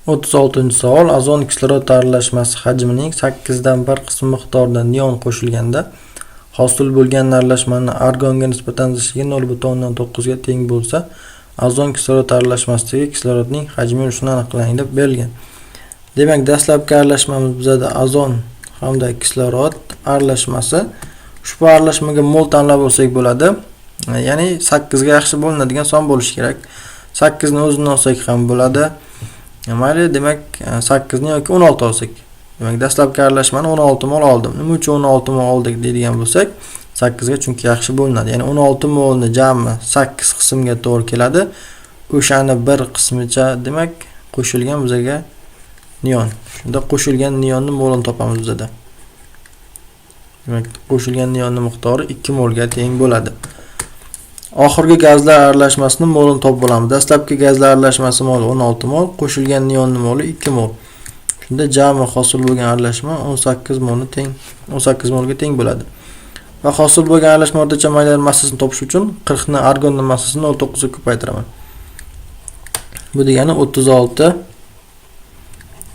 36-savol. Azon kislorod aralashmasi hajmining 8 dan 1 qismi miqdorida neon qo'shilganda hosil bo'lgan aralashmani argonga nisbatan zichligi 0.9 ga teng bo'lsa, azon kislorod aralashmasidagi kislorodning hajmi ulushini aniqlang deb berilgan. Demak, dastlabki aralashmamiz bizda azon hamda kislorod aralashmasi. Ushbu aralashmaga mol tanlab olsak bo'ladi. Ya'ni 8 ga yaxshi bo'linadigan son bo'lishi kerak. 8 ni o'zini olsak ham bo'ladi. Mayli, demak 8 ni yoki 16 olsak. Demak, dastlabki aralashmani 16 mol oldim. Nima uchun 16 mol oldik deydigan bo'lsak, 8 ga chunki yaxshi bo'linadi. Ya'ni 16 molni jami 8 qismga to'g'ri keladi. O'shani bir qismicha demak qo'shilgan bizga neon. Shunda qo'shilgan neonning molini topamiz bizda. Demak, qo'shilgan neonning miqdori 2 molga teng bo'ladi. Oxirgi gazlar aralashmasining molini topib olamiz. Dastlabki gazlar aralashmasi moli 16 mol, qo'shilgan neonning moli 2 mol. Shunda jami hosil bo'lgan aralashma 18 molga teng bo'ladi. Va hosil bo'lgan aralashma o'rtacha maylar massasini topish uchun 40 ni argonning massasini 0.9 ga ko'paytiraman. Bu degani 36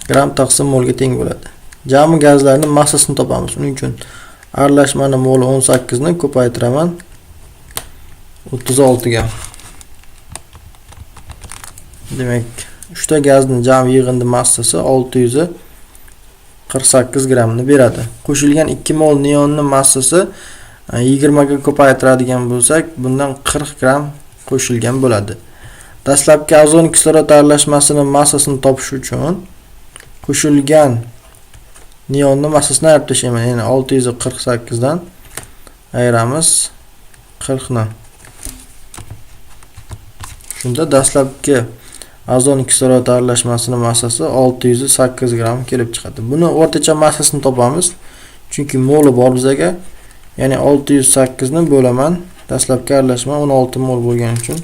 gram taqsim molga teng bo'ladi. Jami gazlarning massasini topamiz. Shuning uchun aralashmaning moli 18 ni ko'paytiraman 36 ga. Demak, 3 ta gazning jami yig'indi massasi 648 gramni beradi. Qo'shilgan 2 mol neonning massasi 20 ga ko'paytiradigan bo'lsak, bundan 40 gram qo'shilgan bo'ladi. Dastlabki azon kislorod aralashmasining massasini topish uchun qo'shilgan neonning massasini ayirib tashlayman. Ya'ni 648 dan ayiramiz 40 ni. Shunda dastlabki azon kislorod aralashmasining massasi 608 gram kelib chiqadi. Buni o'rtacha massasini topamiz. Chunki moli bor bizga. Ya'ni 608 ni bo'laman. Dastlabki aralashma 16 mol bo'lgani uchun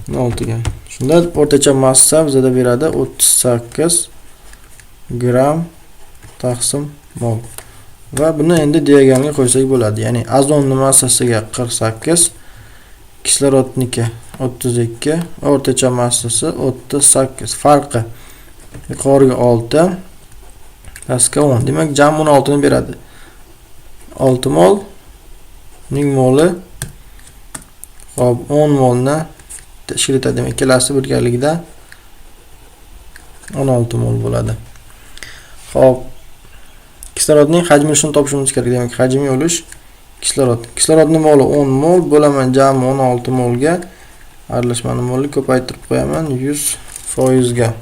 16 ga. Shunda o'rtacha massa bizga beradi 38 gram taqsim mol. Va buni endi diagonalga qo'ysak bo'ladi. Ya'ni azonning massasiga 48, kislorodniki 32, o'rtacha massasi 38. Farqi yuqoriga 6, pastga 10. Demak, jami 16 ni beradi. 6 mol ning moli hop 10 molni tashkil etadi. Demak, ikkalasi birgalikda 16 mol bo'ladi. Hop, kislorodning hajmini shuni topishimiz kerak. Demak, hajmiy ulush kislorod. Kislorodning moli 10 mol bo'laman jami 16 molga. Aralashmaning molini ko'paytirib qo'yaman 100% ga.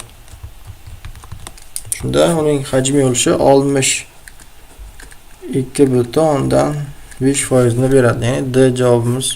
Shunda uning hajmiy ulushi 62,5% ni beradi. Ya'ni D javobimiz